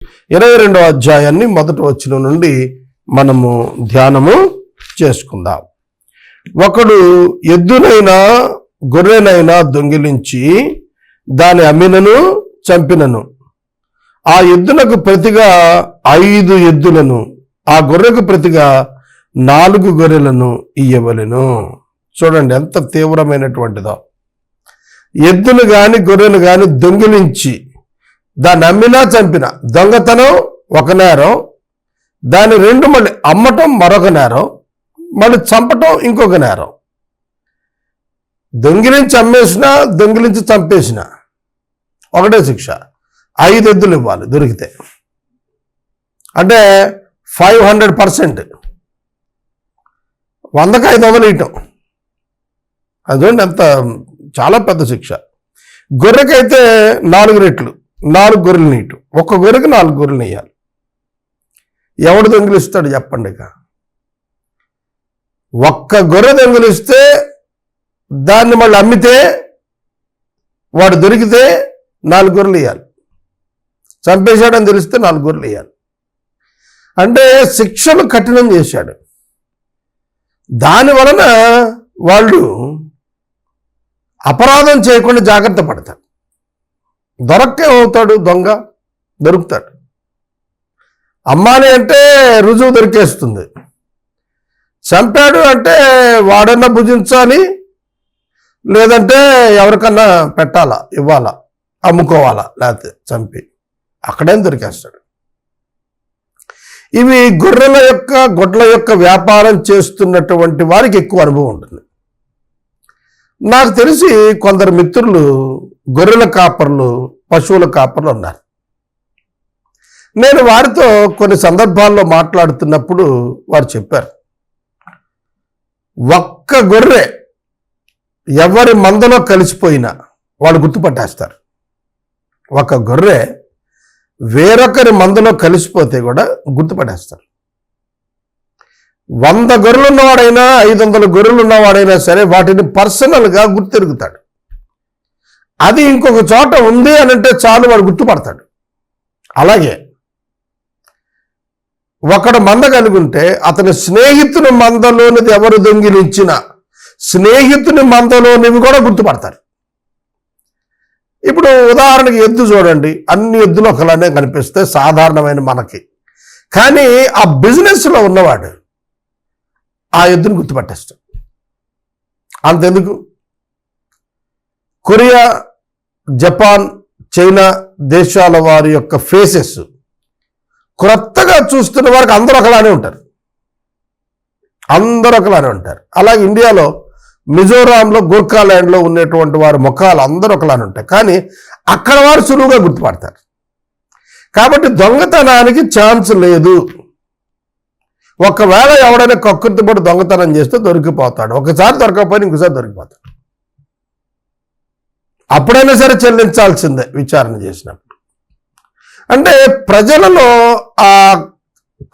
22వ అధ్యాయాన్ని మొదటి వచనం నుండి మనము ధ్యానము చేసుకుందాం. ఒకడు ఎద్దునైనా గొర్రెనైనా దొంగిలించి దాని అమ్మినను చంపినను ఆ ఎద్దునకు ప్రతిగా 5 ఎద్దులను ఆ గొర్రెకు ప్రతిగా 4 గొర్రెలను ఇయ్యవలెను. చూడండి ఎంత తీవ్రమైనటువంటిదో. ఎద్దును గాని గొర్రెను గాని దొంగిలించి దాన్ని అమ్మినా చంపిన దొంగతనం ఒక నేరం, దాని 2 మళ్ళీ అమ్మటం మరొక నేరం, మళ్ళీ చంపటం ఇంకొక నేరం. దొంగిలించి అమ్మేసినా దొంగిలించి చంపేసిన ఒకటే శిక్ష. 5 ఎద్దులు ఇవ్వాలి దొరికితే, అంటే 500%, 100కి 500 ఇవ్వటం. అదండి ఎంత చాలా పెద్ద శిక్ష. గొర్రెకైతే 4 రెట్లు, 4 గొర్రెలు నీటు, ఒక్క గొర్రెకి 4 గొర్రెలు వేయాలి. ఎవడు దొంగిలిస్తాడు చెప్పండి? ఇక ఒక్క గొర్రె దొంగిలిస్తే దాన్ని మళ్ళీ అమ్మితే వాడు దొరికితే 4 గొర్రెలు వేయాలి. చంపేశాడని తెలిస్తే 4 గొర్రెలు వేయాలి. అంటే శిక్షలు కఠినం చేశాడు. దాని వలన వాళ్ళు అపరాధం చేయకుండా జాగ్రత్త పడతాడు. దొరక్కేమవుతాడు? దొంగ దొరుకుతాడు. అమ్మాలి అంటే రుజువు దొరికేస్తుంది. చంపాడు అంటే వాడన్నా భుజించాలి, లేదంటే ఎవరికన్నా పెట్టాలా, ఇవ్వాలా, అమ్ముకోవాలా, లేకపోతే చంపి అక్కడేం దొరికేస్తాడు. ఇవి గొర్రెల యొక్క గొడ్ల యొక్క వ్యాపారం చేస్తున్నటువంటి వారికి ఎక్కువ అనుభవం ఉంటుంది. నాకు తెలిసి కొందరు మిత్రులు గొర్రెల కాపర్లు, పశువుల కాపర్లు ఉన్నారు. నేను వారితో కొన్ని సందర్భాల్లో మాట్లాడుతున్నప్పుడు వారు చెప్పారు, ఒక్క గొర్రె ఎవరి మందలో కలిసిపోయినా వాళ్ళు గుర్తుపట్టేస్తారు. ఒక గొర్రె వేరొకరి మందలో కలిసిపోతే కూడా గుర్తుపట్టేస్తారు. 100 గొర్రెలు ఉన్నవాడైనా 500 గొర్రెలు ఉన్నవాడైనా సరే వాటిని పర్సనల్గా గుర్తెరుగుతాడు. అది ఇంకొక చోట ఉంది అని అంటే చాలు వాడు గుర్తుపడతాడు. అలాగే ఒకడు మంద కలిగి ఉంటే అతని స్నేహితుని మందలోనిది ఎవరు దొంగిలించినా స్నేహితుని మందలోనివి కూడా గుర్తుపడతారు. ఇప్పుడు ఉదాహరణకి ఎద్దు చూడండి, అన్ని ఎద్దులు ఒకలానే కనిపిస్తే సాధారణమైన మనకి, కానీ ఆ బిజినెస్లో ఉన్నవాడు ఆ ఎద్దును గుర్తుపట్టేస్తాడు. అంతెందుకు, కొరియా, జపాన్, చైనా దేశాల వారి యొక్క ఫేసెస్ క్రొత్తగా చూస్తున్న వారికి అందరూ ఒకలానే ఉంటారు. అలాగే ఇండియాలో మిజోరాంలో, గోర్ఖాల్యాండ్లో ఉన్నటువంటి వారి ముఖాలు అందరూ ఒకలానే ఉంటాయి, కానీ అక్కడ వారు సులువుగా గుర్తుపడతారు. కాబట్టి దొంగతనానికి ఛాన్స్ లేదు. ఒకవేళ ఎవడైనా కక్కుర్తిపడి దొంగతనం చేస్తే దొరికిపోతాడు. ఒకసారి దొరకకపోయినా ఇంకోసారి దొరికిపోతాడు. అప్పుడైనా సరే చెల్లించాల్సిందే విచారణ చేసినప్పుడు. అంటే ప్రజలలో ఆ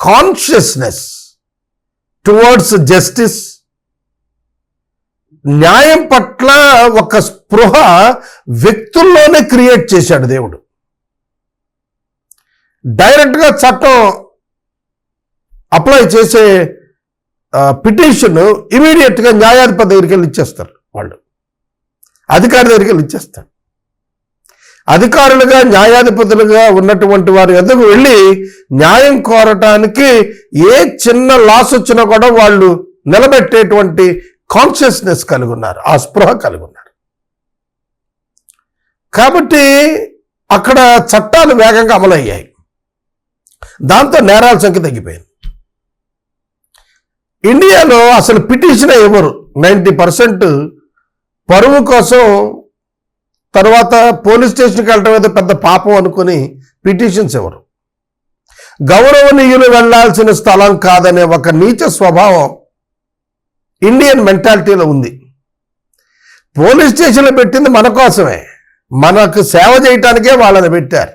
కాన్షియస్నెస్ టువర్డ్స్ జస్టిస్, న్యాయం పట్ల ఒక స్పృహ వ్యక్తుల్లోనే క్రియేట్ చేశాడు దేవుడు. డైరెక్ట్గా చట్టం అప్లై చేసే పిటిషన్ ఇమీడియట్గా న్యాయాధిపతి దగ్గరికి వెళ్ళి ఇచ్చేస్తారు. వాళ్ళు అధికారి దగ్గరికి వెళ్ళి ఇచ్చేస్తారు. అధికారులుగా, న్యాయాధిపతులుగా ఉన్నటువంటి వారి వద్దకు వెళ్ళి న్యాయం కోరటానికి ఏ చిన్న లాస్ వచ్చినా కూడా వాళ్ళు నిలబెట్టేటువంటి కాన్షియస్నెస్ కలిగి ఉన్నారు, ఆ స్పృహ కలిగి ఉన్నారు. కాబట్టి అక్కడ చట్టాలు వేగంగా అమలయ్యాయి. దాంతో నేరాల సంఖ్య తగ్గిపోయింది. ఇండియాలో అసలు పిటిషన్ ఇవ్వరు. 90% పరువు కోసం తర్వాత పోలీస్ స్టేషన్కి వెళ్ళడం అయితే పెద్ద పాపం అనుకుని పిటిషన్స్ ఇవ్వరు. గౌరవనీయులు వెళ్లాల్సిన స్థలం కాదనే ఒక నీచ స్వభావం ఇండియన్ మెంటాలిటీలో ఉంది. పోలీస్ స్టేషన్లో పెట్టింది మన కోసమే, మనకు సేవ చేయటానికే వాళ్ళని పెట్టారు.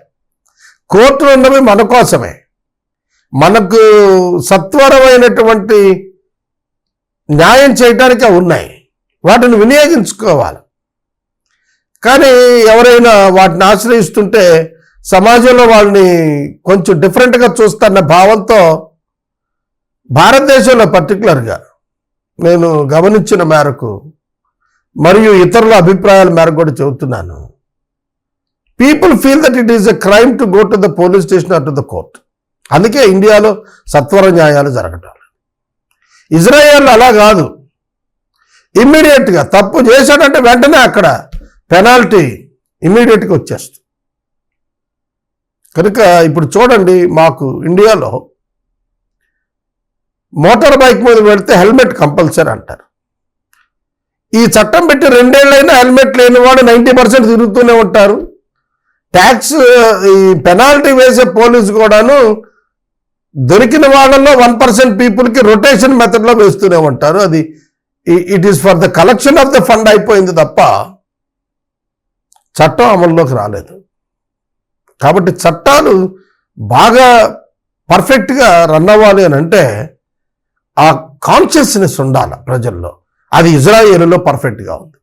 కోర్టులు ఉన్నవి మన కోసమే, మనకు సత్వరమైనటువంటి న్యాయం చేయటానికే ఉన్నాయి. వాటిని వినియోగించుకోవాలి. కానీ ఎవరైనా వాటిని ఆశ్రయిస్తుంటే సమాజంలో వాళ్ళని కొంచెం డిఫరెంట్గా చూస్తున్న భావంతో భారతదేశంలో పర్టికులర్గా నేను గమనించిన మేరకు మరియు ఇతరుల అభిప్రాయాల మేరకు కూడా చెబుతున్నాను, people feel that it is a crime to go to the police station or to the court. అందుకే ఇండియాలో సత్వర న్యాయాలు జరగటం. ఇజ్రాయెల్ అలా కాదు, ఇమ్మీడియట్గా తప్పు చేశాడంటే వెంటనే అక్కడ పెనాల్టీ ఇమ్మీడియట్గా వచ్చేస్తుంది. కనుక ఇప్పుడు చూడండి, మాకు ఇండియాలో మోటార్ బైక్ మీద పెడితే హెల్మెట్ కంపల్సరీ అంటారు. ఈ చట్టం పెట్టి 2 ఏళ్ళైనా హెల్మెట్ లేని వాడు 90% తిరుగుతూనే ఉంటారు. ట్యాక్స్ ఈ పెనాల్టీ వేసే పోలీసు కూడాను దొరికిన వాళ్ళలో 1% పీపుల్కి రొటేషన్ మెథడ్లో వేస్తూనే ఉంటారు. అది it is for the collection of the fund అయిపోయింది తప్ప చట్టం అమల్లోకి రాలేదు. కాబట్టి చట్టాలు బాగా పర్ఫెక్ట్గా రన్ అవ్వాలి అని అంటే ఆ కాన్షియస్నెస్ ఉండాలి ప్రజల్లో. అది ఇజ్రాయేలులో పర్ఫెక్ట్గా ఉంది.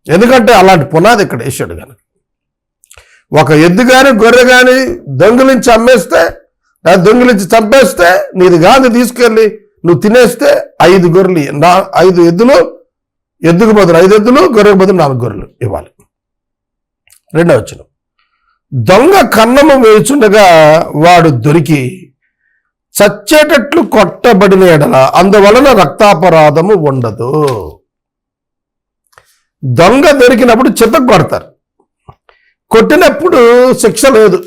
ఎందుకంటే అలాంటి పునాది ఇక్కడ వేసాడు కనుక. ఒక ఎద్దు కానీ గొర్రె కానీ దొంగిలించి అమ్మేస్తే, దొంగిలించి చంపేస్తే, నీది కాదు తీసుకెళ్ళి నువ్వు తినేస్తే 5 గొర్రెలు, 5 ఎద్దులు, ఎద్దుకు బదులు 5 ఎద్దులు, గొర్రెకు బదులు 4 గొర్రెలు ఇవ్వాలి. 2వ వచనం, దొంగ కన్నము వేచుండగా వాడు దొరికి చచ్చేటట్లు కొట్టబడిన ఎడల అందువలన రక్తాపరాధము ఉండదు. దొంగ దొరికినప్పుడు చితక కొడతారు, కొట్టినప్పుడు శిక్ష లేదు.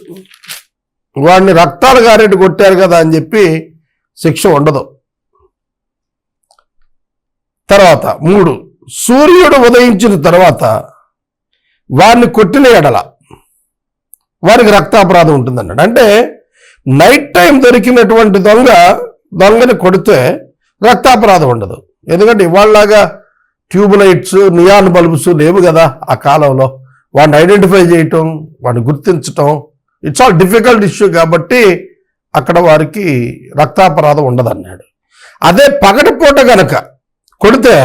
వాడిని రక్తాలు గారెట్టు కొట్టారు కదా అని చెప్పి శిక్ష ఉండదు. తర్వాత 3, సూర్యుడు ఉదయించిన తర్వాత వారిని కొట్టిన ఎడల వారికి రక్తాపరాధం ఉంటుందన్నాడు. అంటే నైట్ టైం దొరికినటువంటి దొంగని కొడితే రక్తాపరాధం ఉండదు. ఎందుకంటే ఇవాళలాగా ట్యూబ్ లైట్స్, నియాన్ బల్బ్స్ లేవు కదా ఆ కాలంలో. వాడిని ఐడెంటిఫై చేయటం, వాడిని గుర్తించటం ఇట్స్ ఆల్ డిఫికల్ట్ ఇష్యూ. కాబట్టి అక్కడ వారికి రక్తాపరాధం ఉండదన్నాడు. అదే పగటిపూట గనక కొడితే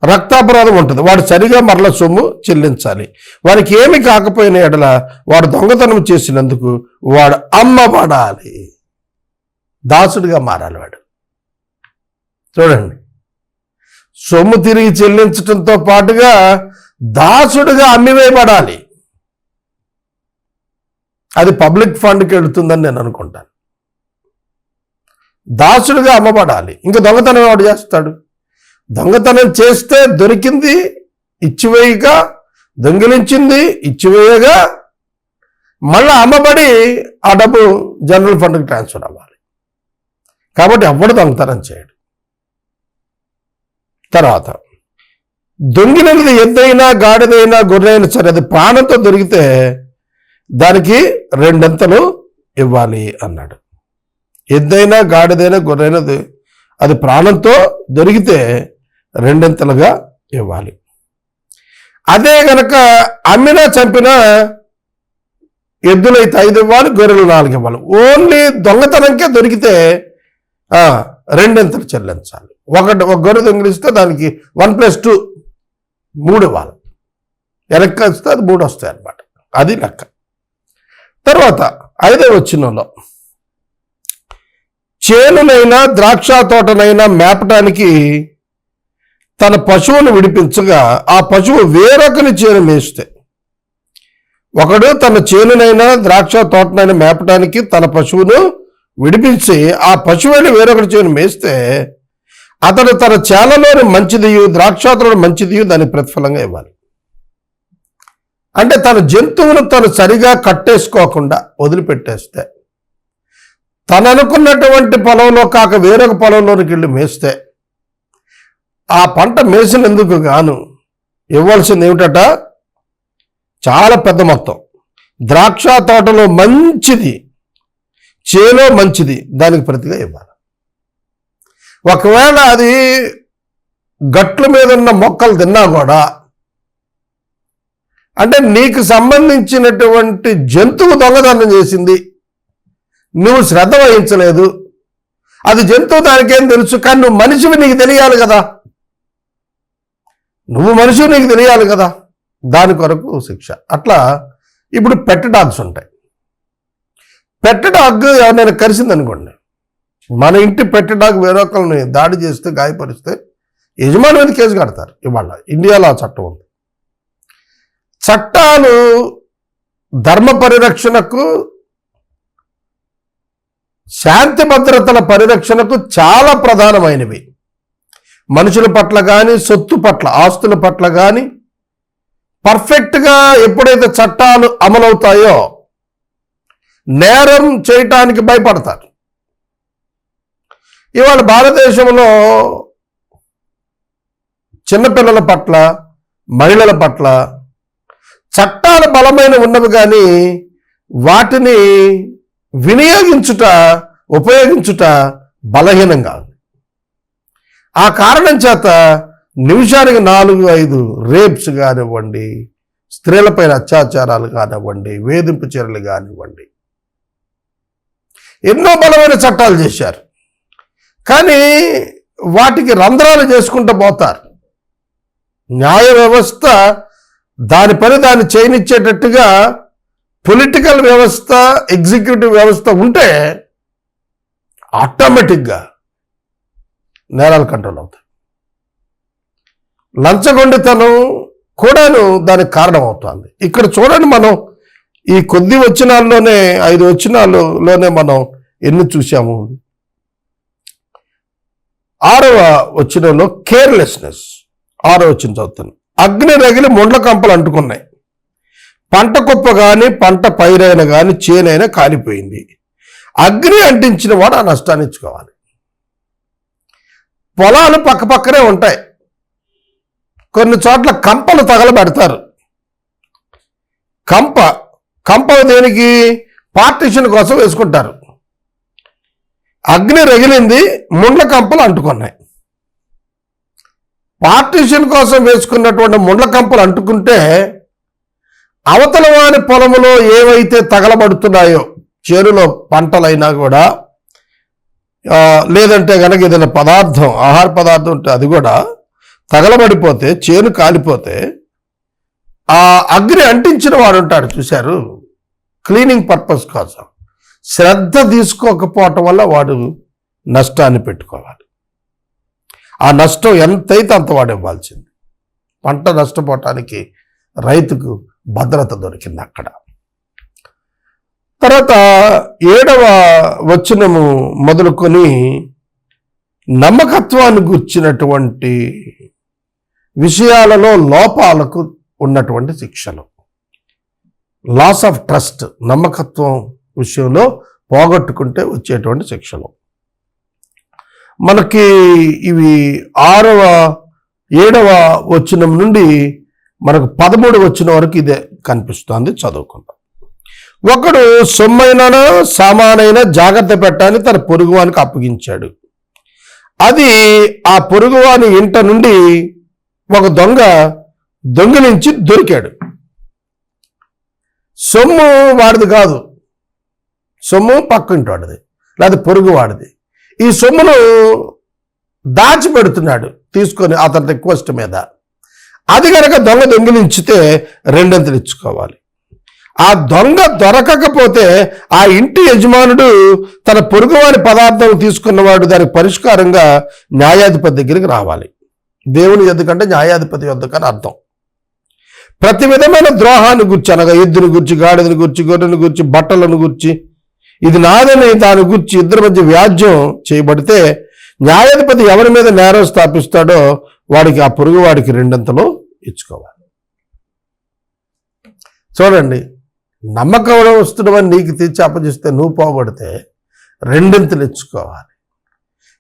రక్తాపరాధం ఉంటుంది. వాడు సరిగా మరల సొమ్ము చెల్లించాలి. వారికి ఏమి కాకపోయిన ఎడల వాడు దొంగతనం చేసినందుకు వాడు అమ్మబడాలి, దాసుడిగా మారాలి. వాడు చూడండి, సొమ్ము తిరిగి చెల్లించడంతో పాటుగా దాసుడిగా అమ్మివేయబడాలి. అది పబ్లిక్ ఫండ్కి వెళుతుందని నేను అనుకుంటాను. దాసుడిగా అమ్మబడాలి. ఇంకా దొంగతనం వాడు చేస్తాడు. దొంగతనం చేస్తే దొరికింది ఇచ్చివేయగా, దొంగిలించింది ఇచ్చివేయగా, మళ్ళీ అమ్మబడి ఆ డబ్బు జనరల్ ఫండ్కి ట్రాన్స్ఫర్ అవ్వాలి. కాబట్టి ఎవ్వడు దొంగతనం చేయడు. తర్వాత దొంగిలినది ఎద్దైనా గాడిదైనా గొర్రెైనా సరే అది ప్రాణంతో దొరికితే దానికి 2 ఇవ్వాలి అన్నాడు. ఎద్దైనా గాడిదైనా గొర్రెైనా అది ప్రాణంతో దొరికితే 2 ఇవ్వాలి. అదే గనక అమ్మినా చంపినా ఎద్దులైతే 5 ఇవ్వాలి, గొర్రెలు 4 ఇవ్వాలి. ఓన్లీ దొంగతనంకే దొరికితే 2 చెల్లించాలి. ఒక గొర్రె దొంగిలిస్తే దానికి 1+2 3 ఇవ్వాలి. వెనక్కి వస్తే అది 3 వస్తాయి అన్నమాట. అది లెక్క. తర్వాత 5వ వచనంలో, చేనునైనా ద్రాక్ష తోటనైనా మేపటానికి తన పశువును విడిపించగా ఆ పశువు వేరొకని చేను మేస్తే, ఒకడు తన చేనునైనా ద్రాక్ష తోటనైనా మేపటానికి తన పశువును విడిపించి ఆ పశువుని వేరొకటి చేను మేస్తే అతడు తన చేలలోని మంచిదియు ద్రాక్షాతోట మంచిదియు దాని ప్రతిఫలంగా ఇవ్వాలి. అంటే తన జంతువును తను సరిగా కట్టేసుకోకుండా వదిలిపెట్టేస్తే, తను అనుకున్నటువంటి పొలంలో కాక వేరొక పొలంలోనికి వెళ్ళి మేస్తే ఆ పంట మేసినందుకు గాను ఇవ్వాల్సింది ఏమిటట? చాలా పెద్ద మొత్తం. ద్రాక్ష తోటలో మంచిది, చేలో మంచిది, దానికి ప్రతిగా ఇవ్వాలి. ఒకవేళ అది గట్ల మీద ఉన్న మొక్కలు తిన్నా కూడా, అంటే నీకు సంబంధించినటువంటి జంతువు దొంగతనం చేసింది, నువ్వు శ్రద్ధ వహించలేదు, అది జంతువు దానికేం తెలుసు, కానీ నువ్వు మనిషివి, నీకు తెలియాలి కదా, నువ్వు మనిషివి నీకు తెలియాలి కదా, దాని కొరకు శిక్ష. అట్లా ఇప్పుడు పెట్ డాగ్స్ ఉంటాయి. పెట్ డాగ్ ఎవరైనా కరిసిందనుకోండి, మన ఇంటి పెట్ డాగ్ వేరొకరిని దాడి చేస్తే, గాయపరిస్తే యజమాని మీద కేసు కడతారు. ఇవాళ ఇండియాలో ఆ చట్టం ఉంది. చట్టాలు ధర్మ పరిరక్షణకు, శాంతి భద్రతల పరిరక్షణకు చాలా ప్రధానమైనవి. మనుషుల పట్ల కానీ, సొత్తు పట్ల, ఆస్తుల పట్ల కానీ పర్ఫెక్ట్గా ఎప్పుడైతే చట్టాలు అమలవుతాయో నేరం చేయటానికి భయపడతారు. ఇవాళ భారతదేశంలో చిన్నపిల్లల పట్ల, మహిళల పట్ల చట్టాలు బలమైన ఉన్నవి, కానీ వాటిని ఉపయోగించుట బలహీనంగా ఉంది. ఆ కారణం చేత నిమిషానికి 4-5 రేప్స్ కానివ్వండి, స్త్రీలపైన అత్యాచారాలు కానివ్వండి, వేధింపు చర్యలు కానివ్వండి, ఎన్నో బలమైన చట్టాలు చేశారు. కానీ వాటికి రంధ్రాలు చేసుకుంటూ పోతారు. న్యాయ వ్యవస్థ దాని పని దాన్ని చేయనిచ్చేటట్టుగా పొలిటికల్ వ్యవస్థ, ఎగ్జిక్యూటివ్ వ్యవస్థ ఉంటే ఆటోమేటిక్గా నేరాలు కంట్రోల్ అవుతాయి. లంచగొండితనం కూడాను దానికి కారణం అవుతుంది. ఇక్కడ చూడండి, మనం ఈ కొద్ది వచనాల్లోనే 5 వచనాల్లోనే మనం ఎన్ని చూసాము. 6వ వచనంలో కేర్లెస్నెస్, 6వ వచనం చదువుతాను. అగ్ని రగిలి ముండ్ల కంపలు అంటుకున్నాయి, పంట కుప్ప కానీ, పంట పైరైన కానీ, చేనైనా కాలిపోయింది. అగ్ని అంటించిన వాడు ఆ నష్టాన్ని ఇచ్చుకోవాలి. పొలాలు పక్కపక్కనే ఉంటాయి, కొన్ని చోట్ల కంపలు తగలబెడతారు. కంప దేనికి? పార్టిషన్ కోసం వేసుకుంటారు. అగ్ని రగిలింది, ముండ్ల కంపలు అంటుకున్నాయి. పార్టిషన్ కోసం వేసుకున్నటువంటి ముండ్ల కంపలు అంటుకుంటే అవతల వారి పొలములో ఏవైతే తగలబడుతున్నాయో, చేనులో పంటలైనా కూడా, లేదంటే కనుక ఏదైనా పదార్థం, ఆహార పదార్థం ఉంటే అది కూడా తగలబడిపోతే, చేను కాలిపోతే, ఆ అగ్ని అంటించిన వాడు ఉంటాడు చూశారు, క్లీనింగ్ పర్పస్ కోసం శ్రద్ధ తీసుకోకపోవటం వల్ల వాడు నష్టాన్ని పెట్టుకోవాలి. ఆ నష్టం ఎంతైతే అంత వాడు ఇవ్వాల్సింది. పంట నష్టపోవటానికి రైతుకు భద్రత దొరికింది అక్కడ. తర్వాత 7వ వచనము మొదలుకొని నమ్మకత్వాన్ని గుర్చినటువంటి విషయాలలో లోపాలకు ఉన్నటువంటి శిక్షలు, లాస్ ఆఫ్ ట్రస్ట్, నమ్మకత్వం విషయంలో పోగొట్టుకుంటే వచ్చేటువంటి శిక్షలు మనకి ఇవి 6వ 7వ వచనం నుండి మనకు 13వ వచనం వరకు ఇదే కనిపిస్తుంది. చదువుకుందాం. ఒకడు సొమ్మైనా సామానైనా జాగ్రత్త పెట్టాలని తన పొరుగువానికి అప్పగించాడు. అది ఆ పొరుగువాని ఇంట నుండి ఒక దొంగిలించి దొరికాడు. సొమ్ము వాడిది కాదు, సొమ్ము పక్కింటి వాడిది లేదా పొరుగు వాడిది. ఈ సొమ్మును దాచిపెడుతున్నాడు తీసుకొని అతని రిక్వెస్ట్ మీద. అది కనుక దొంగిలించితే 2 ఇచ్చుకోవాలి. ఆ దొంగ దొరకకపోతే ఆ ఇంటి యజమానుడు తన పొరుగువారి పదార్థం తీసుకున్నవాడు దానికి పరిష్కారంగా న్యాయాధిపతి దగ్గరికి రావాలి. దేవుని ఎందుకంటే న్యాయాధిపతి యొద్దకని అర్థం. ప్రతి విధమైన ద్రోహాన్ని గుర్చి, అనగా ఎద్దుని గుర్చి, గాడిదని గుర్చి, గొర్రెని గుర్చి, బట్టలను గుర్చి, ఇది నాదని దాని గుర్చి ఇద్దరి మధ్య వ్యాజ్యం చేయబడితే న్యాయాధిపతి ఎవరి మీద నేరం స్థాపిస్తాడో వాడికి ఆ పొరుగు వాడికి 2 ఇచ్చుకోవాలి. చూడండి, నమ్మకం వస్తున్నవని నీకు తెచ్చి అప్పగిస్తే నువ్వు పోగొడితే 2 ఇచ్చుకోవాలి.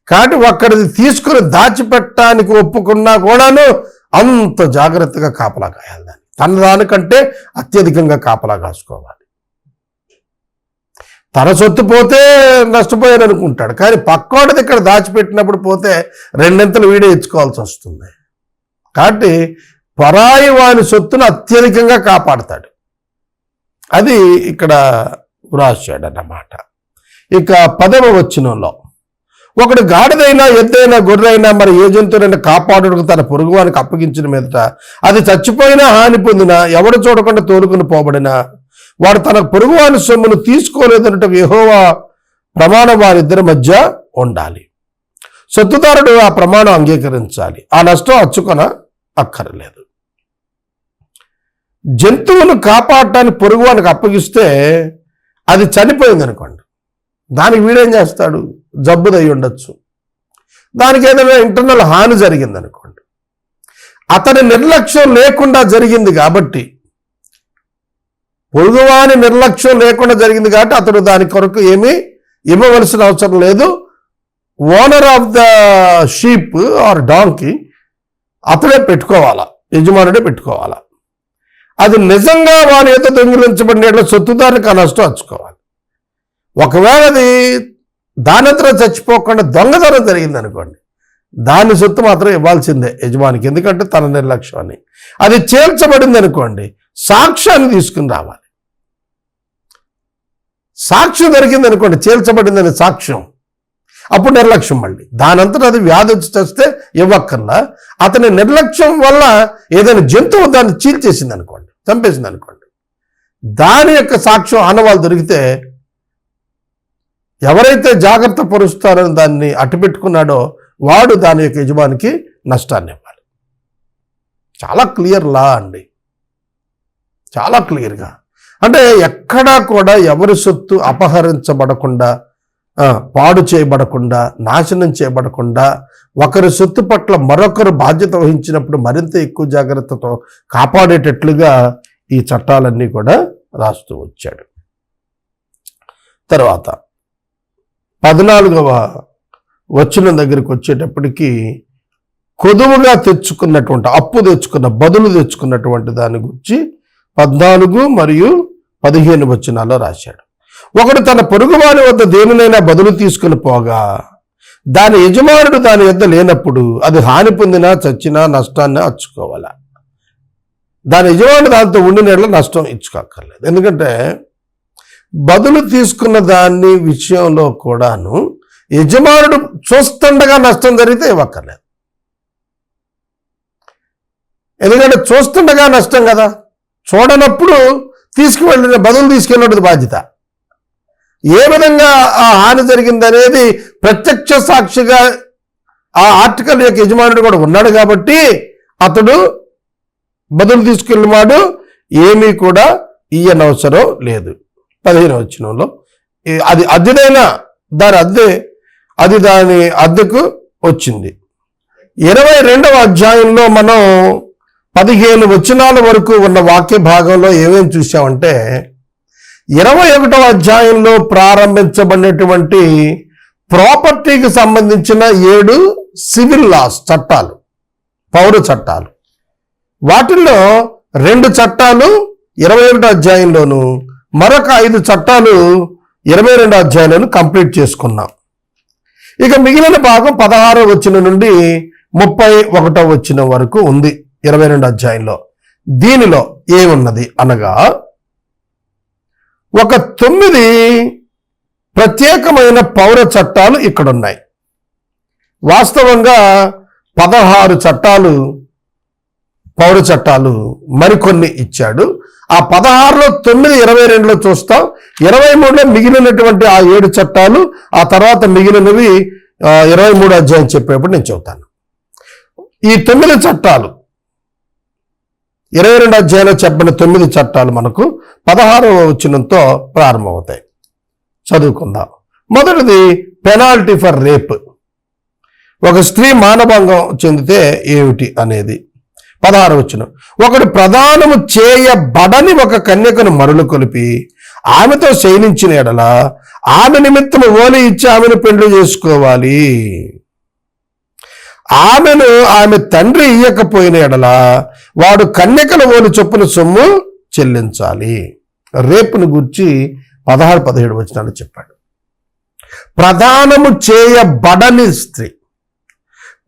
కాబట్టి ఒక్కడిది తీసుకుని దాచిపెట్టడానికి ఒప్పుకున్నా కూడాను అంత జాగ్రత్తగా కాపలా కాయాలి. దాన్ని తన దానికంటే అత్యధికంగా కాపలా కాసుకోవాలి. తన సొత్తు పోతే నష్టపోయాను అనుకుంటాడు, కానీ పక్కోడిది ఇక్కడ దాచిపెట్టినప్పుడు పోతే 2 వీడే ఇచ్చుకోవాల్సి వస్తుంది. కాబట్టి పరాయి వాని సొత్తును అత్యధికంగా కాపాడతాడు. అది ఇక్కడ వ్రాసాడన్నమాట. ఇక 10వ వచనంలో ఒకడు గాడిదైనా, ఎద్దైనా, గొర్రెైనా, మరి ఏ జంతువునైనా కాపాడుటకు తన పొరుగువానికి అప్పగించిన మీదట అది చచ్చిపోయినా, హాని పొందినా, ఎవడు చూడకుండా తోలుకుని పోబడినా, వాడు తన పొరుగువాని సొమ్మును తీసుకోలేదన్నట్టు యెహోవా ప్రమాణం వారిద్దరి మధ్య ఉండాలి. సొత్తుదారుడు ఆ ప్రమాణం అంగీకరించాలి. ఆ నష్టం అచ్చుకొన అక్కర్లేదు. జంతువును కాపాడటానికి పొరుగువానికి అప్పగిస్తే అది చనిపోయింది అనుకోండి, దానికి వీడేం చేస్తాడు? జబ్బుదై ఉండొచ్చు, దానికి ఏదైనా ఇంటర్నల్ హాని జరిగింది అనుకోండి, అతని నిర్లక్ష్యం లేకుండా జరిగింది కాబట్టి, పొరుగువాని నిర్లక్ష్యం లేకుండా జరిగింది కాబట్టి అతడు దాని కొరకు ఏమీ ఇవ్వవలసిన అవసరం లేదు. Owner of the sheep or donkey అతడే పెట్టుకోవాలా, యజమానుడే పెట్టుకోవాలా. అది నిజంగా వాని ఏదో దొంగిలించబడిన సొత్తుదారునికి ఆ నష్టం వచ్చుకోవాలి. ఒకవేళ అది దానంతరం చచ్చిపోకుండా దొంగతనం జరిగింది అనుకోండి, దాని సొత్తు మాత్రం ఇవ్వాల్సిందే యజమానికి, ఎందుకంటే తన నిర్లక్ష్యం అని. అది చేల్చబడింది అనుకోండి, సాక్ష్యాన్ని తీసుకుని రావాలి. సాక్ష్యం దొరికింది అనుకోండి, చేల్చబడిందని సాక్ష్యం, అప్పుడు నిర్లక్ష్యం. మళ్ళీ దానంతటా అది వ్యాధి వచ్చి చేస్తే ఇవ్వక్కర్లా. అతని నిర్లక్ష్యం వల్ల ఏదైనా జంతువు దాన్ని చీల్చేసింది అనుకోండి, చంపేసింది అనుకోండి, దాని యొక్క సాక్ష్యం ఆనవాళ్ళు దొరికితే ఎవరైతే జాగ్రత్త పరుస్తారని దాన్ని అట్టుపెట్టుకున్నాడో వాడు దాని యొక్క యజమానికి నష్టాన్ని ఇవ్వాలి. చాలా క్లియర్ లా అండి, చాలా క్లియర్గా. అంటే ఎక్కడా కూడా ఎవరి సొత్తు అపహరించబడకుండా, పాడు చేయబడకుండా, నాశనం చేయబడకుండా, ఒకరి సొత్తు పట్ల మరొకరు బాధ్యత వహించినప్పుడు మరింత ఎక్కువ జాగ్రత్తతో కాపాడేటట్లుగా ఈ చట్టాలన్నీ కూడా రాస్తూ వచ్చాడు. తర్వాత 14వ వచనం దగ్గరికి వచ్చేటప్పటికి కొదువుగా తెచ్చుకున్నటువంటి, అప్పు తెచ్చుకున్న, బదులు తెచ్చుకున్నటువంటి దాని గురించి 14 మరియు 15 వచనాల్లో రాశాడు. ఒకడు తన పొరుగువాని వద్ద దేనినైనా బదులు తీసుకుని పోగా దాని యజమానుడు దాని వద్ద లేనప్పుడు అది హాని పొందినా చచ్చినా నష్టాన్ని అచ్చుకోవాలా. దాని యజమానుడు దాంతో ఉండిన నష్టం ఇచ్చుకోక్కర్లేదు. ఎందుకంటే బదులు తీసుకున్న దాని విషయంలో కూడాను యజమానుడు చూస్తుండగా నష్టం జరిగితే ఇవ్వక్కర్లేదు. ఎందుకంటే చూస్తుండగా నష్టం కదా, చూడనప్పుడు తీసుకువెళ్ళిన బదులు తీసుకెళ్ళినది బాధ్యత. ఏ విధంగా ఆ హాని జరిగిందనేది ప్రత్యక్ష సాక్షిగా ఆ ఆర్టికల్ యొక్క యజమానుడు కూడా ఉన్నాడు కాబట్టి అతడు బదులు తీసుకెళ్ళినాడు, ఏమీ కూడా ఇయ్యనవసరం లేదు. 15వ వచనంలో అది అద్దెదైనా దాని అద్దెకు వచ్చింది. 22వ అధ్యాయంలో మనం 15 వచనాల వరకు ఉన్న వాక్య భాగంలో ఏమేమి చూసామంటే, 21వ అధ్యాయంలో ప్రారంభించబడినటువంటి ప్రాపర్టీకి సంబంధించిన 7 సివిల్ లాస్ చట్టాలు, పౌర చట్టాలు, వాటిల్లో 2 చట్టాలు 21వ అధ్యాయంలోను, మరొక 5 చట్టాలు 22వ అధ్యాయంలోను కంప్లీట్ చేసుకున్నాం. ఇక మిగిలిన భాగం 16వ వచనం నుండి 31వ వచనం వరకు ఉంది 22వ అధ్యాయంలో. దీనిలో ఏమున్నది అనగా, ఒక 9 ప్రత్యేకమైన పౌర చట్టాలు ఇక్కడున్నాయి. వాస్తవంగా 16 చట్టాలు, పౌర చట్టాలు మరికొన్ని ఇచ్చాడు. ఆ 16లో 9 22లో చూస్తాం. 23లో మిగిలినటువంటి ఆ 7 చట్టాలు, ఆ తర్వాత మిగిలినవి 23వ అధ్యాయం చెప్పేప్పుడు నేను చెబుతాను. ఈ 9 చట్టాలు 22వ అధ్యాయంలో చెప్పిన 9 చట్టాలు మనకు 16వ వచనంతో ప్రారంభమవుతాయి. చదువుకుందాం. మొదటిది పెనాల్టీ ఫర్ రేప్. ఒక స్త్రీ మానభంగం చెందితే ఏమిటి అనేది 16వ వచనం. ఒకడు ప్రదానము చేయబడని ఒక కన్యకను మరులు కొలిపి ఆమెతో శయనించిన ఎడల ఆమె నిమిత్తము ఓలి ఇచ్చి ఆమెను పెండ్లి చేసుకోవాలి. ఆమెను ఆమె తండ్రి ఇయ్యకపోయిన ఎడల వాడు కన్యకల ఓలి చొప్పున సొమ్ము చెల్లించాలి. రేపును గురించి 16-17 వచనాలు చెప్పాడు. ప్రదానము చేయబడని స్త్రీ,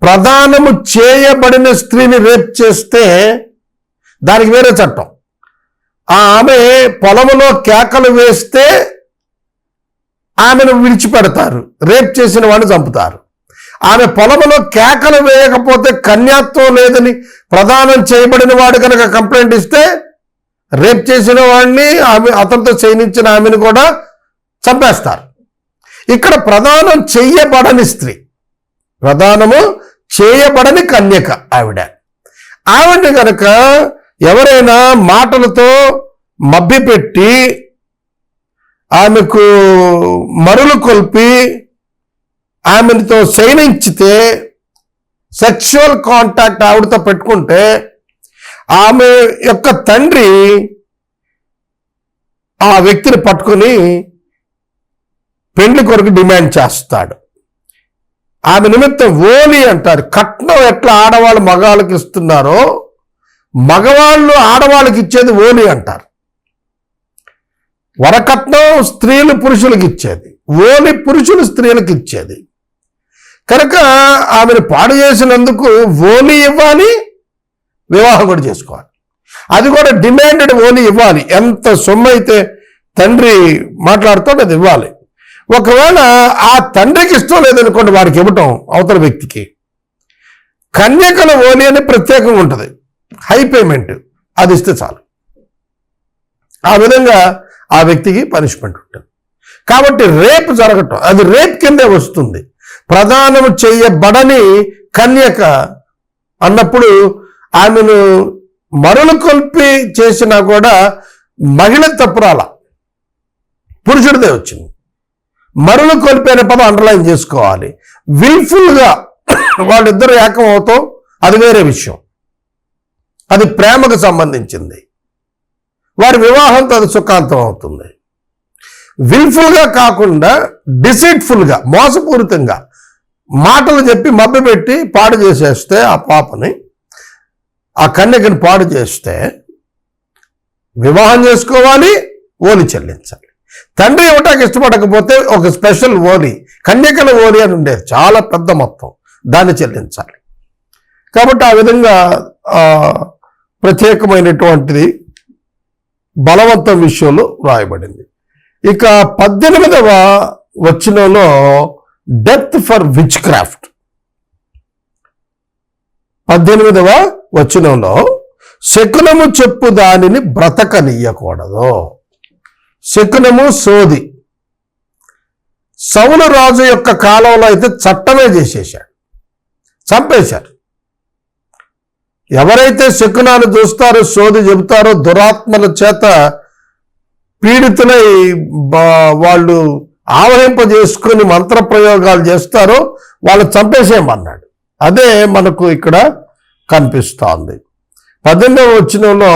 ప్రదానము చేయబడిన స్త్రీని రేప్ చేస్తే దానికి వేరే చట్టం. ఆమె పొలములో కేకలు వేస్తే ఆమెను విడిచిపెడతారు, రేప్ చేసిన వాడిని చంపుతారు. ఆమె పొలములో కేకలు వేయకపోతే, కన్యాత్వం లేదని ప్రదానం చేయబడిన వాడు కనుక కంప్లైంట్ ఇస్తే రేప్ చేసిన వాడిని అతనితో శయనించిన ఆమెను కూడా చంపేస్తారు. ఇక్కడ ప్రదానం చెయ్యబడని స్త్రీ, ప్రదానము చేయబడని కన్యక ఆవిడ కనుక ఎవరైనా మాటలతో మభ్యపెట్టి ఆమెకు మరులు కొల్పి ఆమెతో శయనించితే, సెక్షువల్ కాంటాక్ట్ ఆవిడతో పెట్టుకుంటే, ఆమె యొక్క తండ్రి ఆ వ్యక్తిని పట్టుకొని పెండ్లి కొరకు డిమాండ్ చేస్తాడు. ఆమె నిమిత్తం ఓలి అంటారు. కట్నం ఎట్లా ఆడవాళ్ళు మగవాళ్ళకి ఇస్తున్నారో మగవాళ్ళు ఆడవాళ్ళకి ఇచ్చేది ఓలి అంటారు. వరకట్నం స్త్రీలు పురుషులకు ఇచ్చేది, ఓలి పురుషులు స్త్రీలకు ఇచ్చేది. కనుక ఆమెను పాడు చేసినందుకు ఓలి ఇవ్వాలి, వివాహం కూడా చేసుకోవాలి. అది కూడా డిమాండెడ్ ఓలి ఇవ్వాలి. ఎంత సొమ్ము అయితే తండ్రి మాట్లాడుతాడో అది ఇవ్వాలి. ఒకవేళ ఆ తండ్రికి ఇష్టం లేదనుకోండి, వాడికి ఇవ్వటం అవతల వ్యక్తికి కన్యకల ఓలి అని ప్రత్యేకంగా ఉంటుంది, హై పేమెంట్, అది ఇస్తే చాలు. ఆ విధంగా ఆ వ్యక్తికి పనిష్మెంట్ ఉంటుంది. కాబట్టి రేప్ జరగటం అది రేప్ కిందే వస్తుంది. ప్రదానం చేయబడని కన్యక అన్నప్పుడు ఆమెను మరులు కొల్పి చేసినా కూడా మహిళ తప్పురాల, పురుషుడిదే వచ్చింది. మరులు కొల్పి అనే పదం అండర్లైన్ చేసుకోవాలి. విల్ఫుల్గా వాళ్ళిద్దరూ ఏకం అవుతాం, అది వేరే విషయం, అది ప్రేమకు సంబంధించింది. వారి వివాహంతో అది సుఖాంతం అవుతుంది. విల్ఫుల్గా కాకుండా డిసైట్ఫుల్గా, మోసపూరితంగా మాటలు చెప్పి మభ్యపెట్టి పాడు చేసేస్తే ఆ పాపని, ఆ కన్యకని పాడు చేస్తే వివాహం చేసుకోవాలి, ఓలి చెల్లించాలి. తండ్రి ఇవ్వటానికి ఇష్టపడకపోతే ఒక స్పెషల్ ఓలి, కన్యకల ఓలి అని ఉండేది, చాలా పెద్ద మొత్తం, దాన్ని చెల్లించాలి. కాబట్టి ఆ విధంగా ప్రత్యేకమైనటువంటిది బలవంతం విషయంలో రాయబడింది. ఇక 18వ వచనంలో డెత్ ఫర్ విచ్ క్రాఫ్ట్, 18వ వచనంలో శకునము చెప్పు దానిని బ్రతకనీయకూడదు. శకునము సోది. సౌలు రాజు యొక్క కాలంలో అయితే చట్టమే చేసేశాడు, చంపేశారు. ఎవరైతే శకునాలు చూస్తారో, సోది చెబుతారో, దురాత్మల చేత పీడితులై వాళ్ళు ఆవహింపజేసుకుని మంత్రప్రయోగాలు చేస్తారో వాళ్ళు చంపేసేయమన్నాడు. అదే మనకు ఇక్కడ కనిపిస్తోంది. 18వ వచనంలో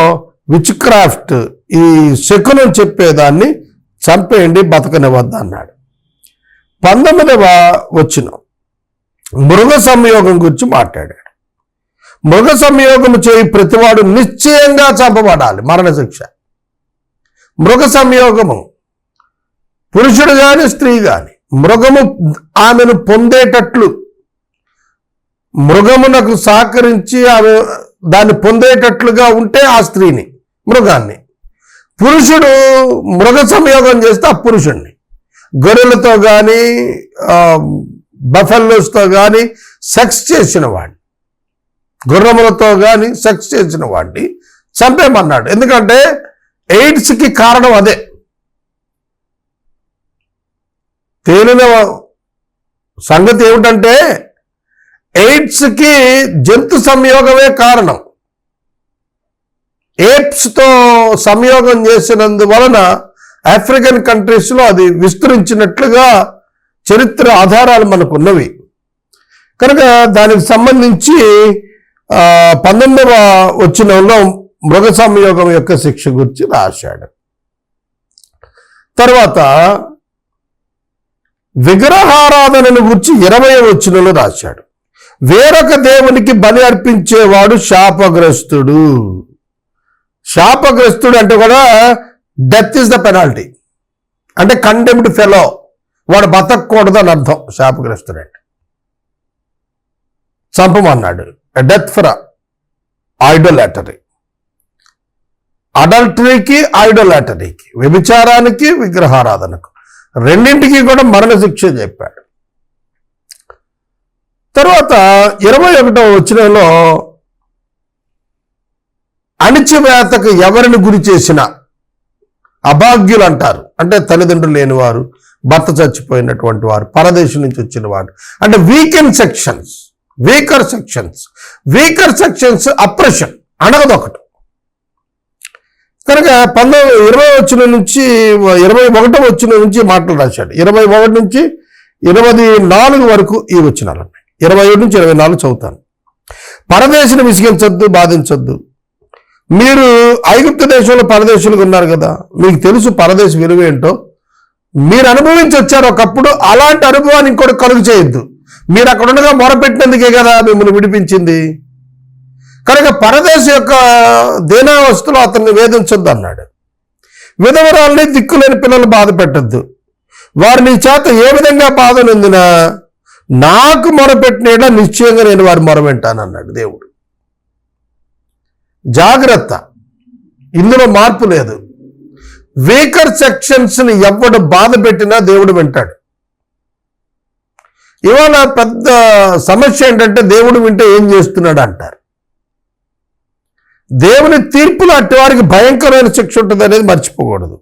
విచ్ క్రాఫ్ట్, ఈ శకునం చెప్పేదాన్ని చంపేయండి, బతకనివద్దు అన్నాడు. 19వ వచనం మృగ సంయోగం గురించి మాట్లాడాడు. మృగ సంయోగము చేయి ప్రతివాడు నిశ్చయంగా చంపబడాలి, మరణశిక్ష. మృగ సంయోగము, పురుషుడు గాని స్త్రీ గాని మృగము ఆమెను పొందేటట్లు, మృగమునకు సహకరించి ఆమె దాన్ని పొందేటట్లుగా ఉంటే ఆ స్త్రీని, మృగాన్ని, పురుషుడు మృగ సంయోగం చేస్తే ఆ పురుషుణ్ణి, గొర్రెలతో కానీ బఫెల్లోస్తో కానీ సెక్స్ చేసిన వాడిని, గుర్రములతో కానీ సెక్స్ చేసిన వాడిని చంపేమన్నాడు. ఎందుకంటే ఎయిడ్స్కి కారణం అదే. తేలిన సంగతి ఏమిటంటే ఎయిడ్స్కి జంతు సంయోగమే కారణం. ఏప్స్తో సంయోగం చేసినందువలన ఆఫ్రికన్ కంట్రీస్లో అది విస్తరించినట్లుగా చరిత్ర ఆధారాలు మనకు ఉన్నవి. కనుక దానికి సంబంధించి 19వ వచనంలో మృగ సంయోగం యొక్క శిక్ష గురించి రాశాడు. తర్వాత విగ్రహారాధనను గురించి 20వ వచనంలో రాశాడు. వేరొక దేవునికి బలి అర్పించేవాడు శాపగ్రస్తుడు. శాపగ్రస్తుడు అంటే కూడా డెత్ ఇస్ ద పెనాల్టీ, అంటే కండెమ్డ్ ఫెలో, వాడు బతకూడదు అని అర్థం. శాపగ్రస్తుడు అంటే చంపమన్నాడు. డెత్ ఫర్ ఐడోలాటరీ, అడల్టరీకి ఐడోలాటరీకి, వ్యభిచారానికి విగ్రహారాధనకు, రెండింటికి కూడా మరణశిక్ష చెప్పాడు. తర్వాత 21వ వచనంలో అణిచివేతకు ఎవరిని గురి చేసినా అభాగ్యులు అంటారు, అంటే తల్లిదండ్రులు లేనివారు, భర్త చచ్చిపోయినటువంటి వారు, పరదేశం నుంచి వచ్చిన వారు, అంటే వీకర్ సెక్షన్స్ అప్రెషన్ అణగదొకటి. కనుక 20 నుంచి 21 వచనం నుంచి మాటలు రాశాడు. 21 నుంచి 24 వరకు ఈ వచనాలు ఉన్నాయి. 27 నుంచి 24 చదువుతాను. పరదేశిని విసిగించొద్దు, బాధించొద్దు. మీరు ఐగుప్తు దేశంలో పరదేశులుగా ఉన్నారు కదా, మీకు తెలుసు పరదేశ విలువ ఏంటో. మీరు అనుభవించి వచ్చారు ఒకప్పుడు, అలాంటి అనుభవాన్ని ఇంకోటి కలుగు చేయొద్దు. మీరు అక్కడ ఉండగా మొరపెట్టినందుకే కదా మిమ్మల్ని విడిపించింది. కనుక పరదేశ యొక్క దీనావస్థలో అతన్ని వేధించొద్దు అన్నాడు. విధవరాల్ని, దిక్కులేని పిల్లలు బాధ పెట్టద్దు. వారు నీ చేత ఏ విధంగా బాధ నొందినా నాకు మొరపెట్టిన నిశ్చయంగా నేను వారి మొర వింటానన్నాడు దేవుడు. జాగ్రత్త, ఇందులో మార్పు లేదు. వీకర్ సెక్షన్స్ని ఎవడు బాధ పెట్టినా దేవుడు వింటాడు. ఇవాళ పెద్ద సమస్య ఏంటంటే దేవుడు వింటే ఏం చేస్తున్నాడు అంటారు. దేవుని తీర్పులు అట్టి వారికి భయంకరమైన శిక్ష ఉంటుంది అనేది మర్చిపోకూడదు.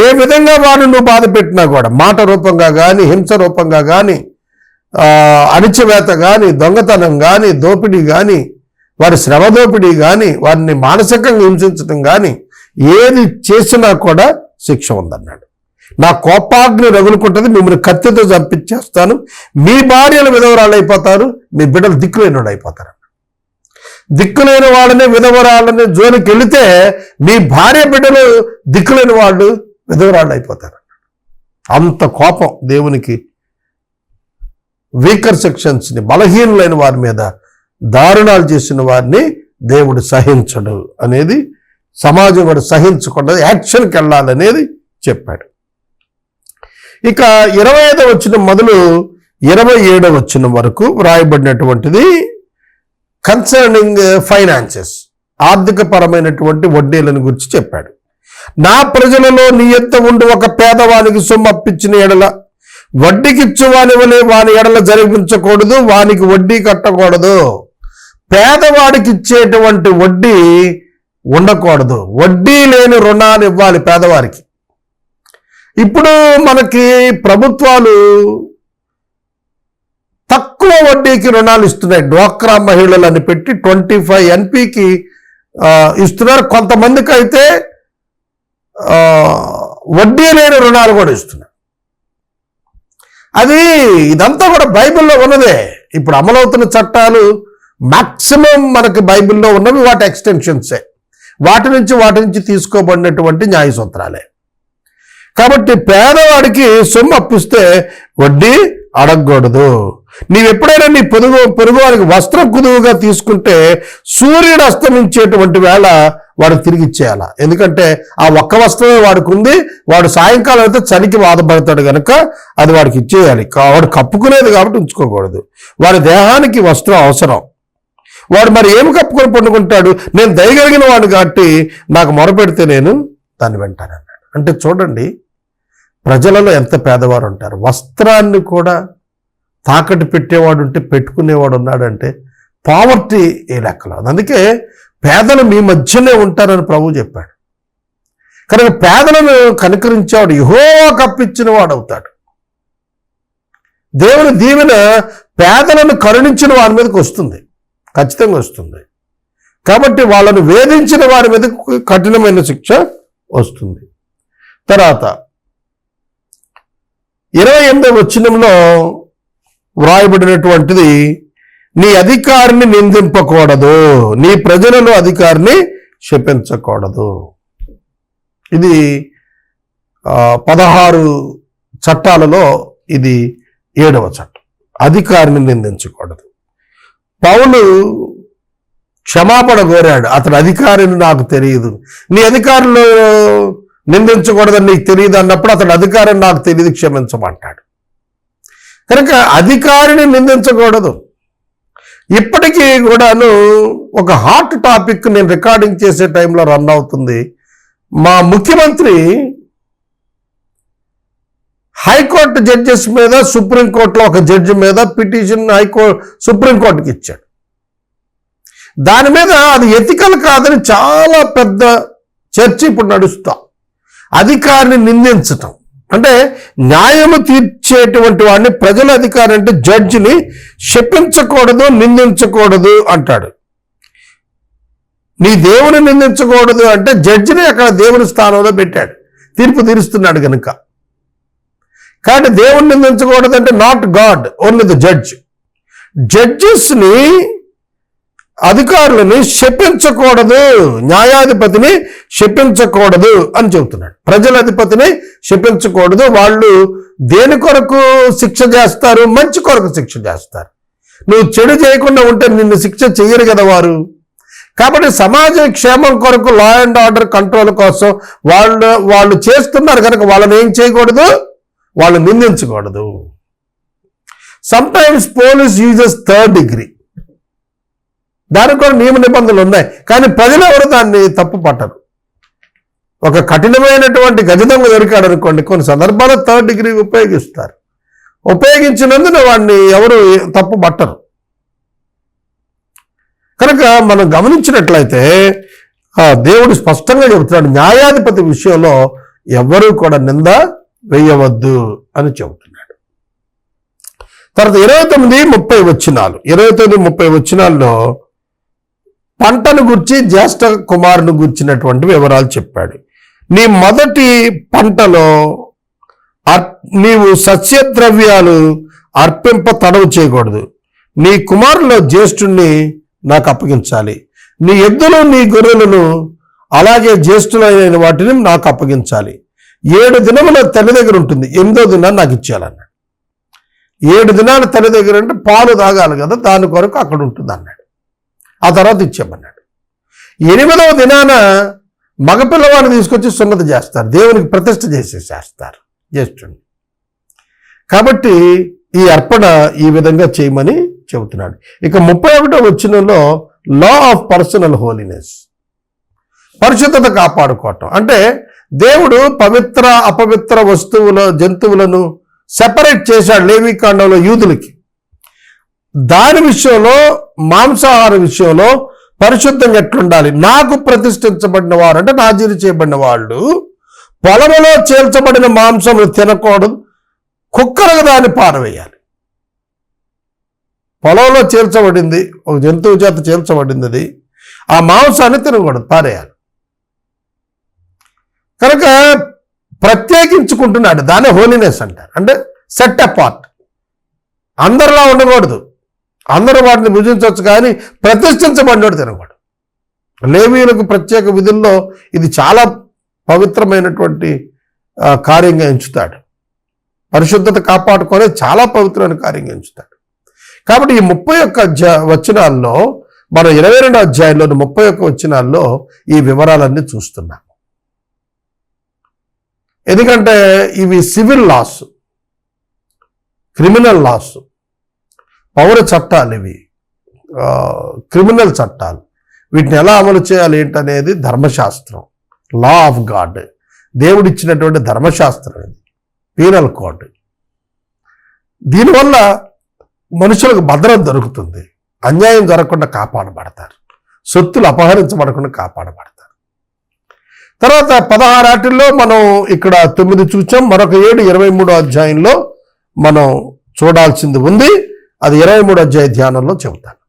ఏ విధంగా వారు నువ్వు బాధ పెట్టినా కూడా, మాట రూపంగా కానీ, హింస రూపంగా కానీ, అణిచివేత కానీ, దొంగతనం కానీ, దోపిడీ కానీ, వారి శ్రమ దోపిడీ కానీ, వారిని మానసికంగా హింసించడం కానీ, ఏది చేసినా కూడా శిక్ష ఉందన్నాడు. నా కోపాగ్ని రగులుకుంటుంది, మిమ్మల్ని కత్తితో చంపించేస్తాను, మీ భార్యలు విధవరాళ్ళు అయిపోతారు, మీ బిడ్డలు దిక్కులేని అయిపోతారు. దిక్కులేని వాళ్ళని, విధవరాళ్ళని జోలికి వెళితే మీ భార్య బిడ్డలు దిక్కులేని వాళ్ళు విధవరాళ్ళు అయిపోతారు. అంత కోపం దేవునికి. వీకర్ సెక్షన్స్ని, బలహీనులైన వారి మీద దారుణాలు చేసిన వారిని దేవుడు సహించడు అనేది, సమాజం కూడా సహించకుండా యాక్షన్కి వెళ్ళాలనేది చెప్పాడు. ఇక 25వ వచనం మొదలు 27వ వచనం వరకు వ్రాయబడినటువంటిది కన్సర్నింగ్ ఫైనాన్సెస్, ఆర్థిక పరమైనటువంటి వడ్డీలను గురించి చెప్పాడు. నా ప్రజలలో నీ యొద్ద ఉండి ఒక పేదవానికి సొమ్ము అప్పించిన ఎడల వడ్డీకిచ్చు వాని వలె వాని ఎడల జరిపించకూడదు, వానికి వడ్డీ కట్టకూడదు. పేదవాడికి ఇచ్చేటువంటి వడ్డీ ఉండకూడదు. వడ్డీ లేని రుణాలు ఇవ్వాలి పేదవారికి. ఇప్పుడు మనకి ప్రభుత్వాలు తక్కువ వడ్డీకి రుణాలు ఇస్తున్నాయి. డ్వాక్రా మహిళలని పెట్టి 25 NPకి ఇస్తున్నారు. కొంతమందికి అయితే వడ్డీ లేని రుణాలు కూడా ఇస్తున్నారు. అది ఇదంతా కూడా బైబిల్లో ఉన్నదే. ఇప్పుడు అమలవుతున్న చట్టాలు మాక్సిమం మనకి బైబిల్లో ఉన్నవి వాటి ఎక్స్టెన్షన్సే, వాటి నుంచి తీసుకోబడినటువంటి న్యాయ సూత్రాలే. కాబట్టి పేదవాడికి సొమ్ము అప్పిస్తే వడ్డీ అడగకూడదు. నీవెప్పుడైనా నీ పొరుగు వారికి వస్త్రం కుదువుగా తీసుకుంటే సూర్యుడు అస్తమించేటువంటి వేళ వాడికి తిరిగి ఇచ్చేయాల. ఎందుకంటే ఆ ఒక్క వస్త్రమే వాడికి ఉంది, వాడు సాయంకాలం అయితే చలికి బాధపడతాడు కనుక అది వాడికి ఇచ్చేయాలి. వాడు కప్పుకునేది కాబట్టి ఉంచుకోకూడదు. వాడి దేహానికి వస్త్రం అవసరం. వాడు మరి ఏమి కప్పుకొని పండుకుంటాడు? నేను దయగలిగిన వాడు కాబట్టి నాకు మొరపెడితే నేను దాన్ని వింటానన్నాడు. అంటే చూడండి, ప్రజలలో ఎంత పేదవారు ఉంటారు. వస్త్రాన్ని కూడా తాకట్టు పెట్టేవాడు ఉంటే, పెట్టుకునేవాడు ఉన్నాడంటే పావర్టీ ఏ లెక్కలో. అందుకే పేదలు మీ మధ్యనే ఉంటారని ప్రభువు చెప్పాడు. కనుక పేదలను కనుకరించేవాడు యెహోవా కప్పించిన వాడు అవుతాడు. దేవుని దీవెన పేదలను కరుణించిన వారి మీదకి వస్తుంది, ఖచ్చితంగా వస్తుంది. కాబట్టి వాళ్ళను వేధించిన వారి మీద కఠినమైన శిక్ష వస్తుంది. తర్వాత 28వ వచనంలో వ్రాయబడినటువంటిది, నీ అధికారిని నిందింపకూడదు, నీ ప్రజలలో అధికారిని శపించకూడదు. ఇది 16 చట్టాలలో ఇది 7వ చట్టం. అధికారిని నిందించకూడదు. పౌలు క్షమాపణ కోరాడు. అతని అధికారిని నాకు తెలియదు, నీ అధికారులు నిందించకూడదని నీకు తెలియదు అన్నప్పుడు అతని అధికారిని నాకు తెలియదు, క్షమించమంటాడు. కనుక అధికారిని నిందించకూడదు. ఇప్పటికీ కూడాను ఒక హాట్ టాపిక్ నేను రికార్డింగ్ చేసే టైంలో రన్ అవుతుంది. మా ముఖ్యమంత్రి హైకోర్టు జడ్జెస్ మీద, సుప్రీంకోర్టులో ఒక జడ్జి మీద పిటిషన్ సుప్రీంకోర్టుకి ఇచ్చాడు. దాని మీద అది ఎథికల్ కాదని చాలా పెద్ద చర్చ ఇప్పుడు నడుస్తాం. అధికారిని నిందించటం అంటే న్యాయము తీర్చేటువంటి వాడిని, ప్రజల అధికారి అంటే జడ్జిని శపించకూడదు, నిందించకూడదు అంటాడు. నీ దేవుని నిందించకూడదు అంటే జడ్జిని అక్కడ దేవుని స్థానంలో పెట్టాడు, తీర్పు తీరుస్తున్నాడు కనుక. కాబట్టి దేవుని నిందించకూడదు అంటే not God, only the judge. జడ్జెస్ని, అధికారులని శపించకూడదు, న్యాయాధిపతిని శపించకూడదు అని చెబుతున్నాడు. ప్రజల అధిపతిని శపించకూడదు. వాళ్ళు దేని కొరకు శిక్ష చేస్తారు? మంచి కొరకు శిక్ష చేస్తారు. నువ్వు చెడు చేయకుండా ఉంటే నిన్ను శిక్ష చెయ్యరు కదా వారు. కాబట్టి సమాజ క్షేమం కొరకు, లా అండ్ ఆర్డర్ కంట్రోల్ కోసం వాళ్ళు చేస్తున్నారు కనుక వాళ్ళని ఏం చేయకూడదు? వాళ్ళు నిందించకూడదు. Sometimes police uses third degree, దానికి కూడా నియమ నిబంధనలు ఉన్నాయి. కానీ ప్రజలు ఎవరు దాన్ని తప్పు పట్టరు. ఒక కఠినమైనటువంటి గజదొంగ దొరికాడు అనుకోండి, కొన్ని సందర్భాల్లో థర్డ్ డిగ్రీ ఉపయోగిస్తారు. ఉపయోగించినందున వాడిని ఎవరు తప్పు పట్టరు. కనుక మనం గమనించినట్లయితే దేవుడు స్పష్టంగా చెబుతున్నాడు, న్యాయాధిపతి విషయంలో ఎవరు కూడా నింద వేయవద్దు అని చెబుతున్నాడు. తర్వాత 29-30 వచనాలు, 29-30 వచనాల్లో పంటను గురించి, జ్యేష్ఠ కుమారుని గురించినటువంటి వివరాలు చెప్పాడు. నీ మొదటి పంటలో నీవు సస్యద్రవ్యాలు అర్పింప తడవు చేయకూడదు. నీ కుమారులో జ్యేష్ఠుణ్ణి నాకు అప్పగించాలి. నీ ఎద్దులు, నీ గొర్రెలను, అలాగే జ్యేష్ఠులైన వాటిని నాకు అప్పగించాలి. 7 దినముల తల్లి దగ్గర ఉంటుంది, 8వ దినాన్ని నాకు ఇచ్చేయాలన్నాడు. 7 దినాలు తల్లి దగ్గర అంటే పాలు తాగాలి కదా, దాని కొరకు అక్కడ ఉంటుంది అన్నాడు. ఆ తర్వాత ఇచ్చామన్నాడు. 8వ దినాన మగపిల్లవాడిని తీసుకొచ్చి సున్నతి చేస్తారు, దేవునికి ప్రతిష్ఠ చేస్తారు జ్యేష్ఠుడిని. కాబట్టి ఈ అర్పణ ఈ విధంగా చేయమని చెబుతున్నాడు. ఇక 31వ వచనంలో లా ఆఫ్ పర్సనల్ హోలీనెస్, పరిశుద్ధత కాపాడుకోవటం. అంటే దేవుడు పవిత్ర అపవిత్ర జంతువులను సెపరేట్ చేశాడు లేవీకాండంలో యూదులకి. దాని విషయంలో, మాంసాహార విషయంలో పరిశుద్ధంగా ఎట్లుండాలి? నాకు ప్రతిష్ఠించబడిన వారు అంటే నాజీరు చేయబడిన వాళ్ళు పొలంలో చేల్చబడిన మాంసములు తినకూడదు, కుక్కలకు దాన్ని పారవేయాలి. పొలంలో చేల్చబడింది, ఒక జంతువు చేత చేల్చబడింది, అది ఆ మాంసాన్ని తినకూడదు, పారేయాలి. కనుక ప్రత్యేకించుకుంటున్నాడు, దాన్ని హోలీనెస్ అంటారు. అంటే సెట్ అపార్ట్. అందరిలా ఉండకూడదు, అందరూ వాటిని భుజించవచ్చు, కానీ ప్రతిష్ఠించబడినోడు తినకూడదు. లేవీయులకు ప్రత్యేక విధుల్లో ఇది చాలా పవిత్రమైనటువంటి కార్యంగా ఎంచుతాడు. పరిశుద్ధత కాపాడుకొని చాలా పవిత్రమైన కార్యంగా ఎంచుతాడు. కాబట్టి ఈ 31 వచనాల్లో, మనం 22వ అధ్యాయంలోని 31 వచనాల్లో ఈ వివరాలన్నీ చూస్తున్నాం. ఎందుకంటే ఇవి సివిల్ లాస్, క్రిమినల్ లాస్, పౌర చట్టాలు, ఇవి క్రిమినల్ చట్టాలు. వీటిని ఎలా అమలు చేయాలి ఏంటనేది ధర్మశాస్త్రం, లా ఆఫ్ గాడ్, దేవుడిచ్చినటువంటి ధర్మశాస్త్రం, ఇది పీనల్ కోడ్. దీనివల్ల మనుషులకు భద్రత దొరుకుతుంది, అన్యాయం జరగకుండా కాపాడబడతారు, సొత్తులు అపహరించబడకుండా కాపాడబడతారు. తర్వాత 16 ఆటిల్లో మనం ఇక్కడ 9 చూసాం. మరొక 7 23వ అధ్యాయంలో మనం చూడాల్సింది ఉంది. అది 23వ అధ్యాయ ధ్యానంలో చెబుతాను.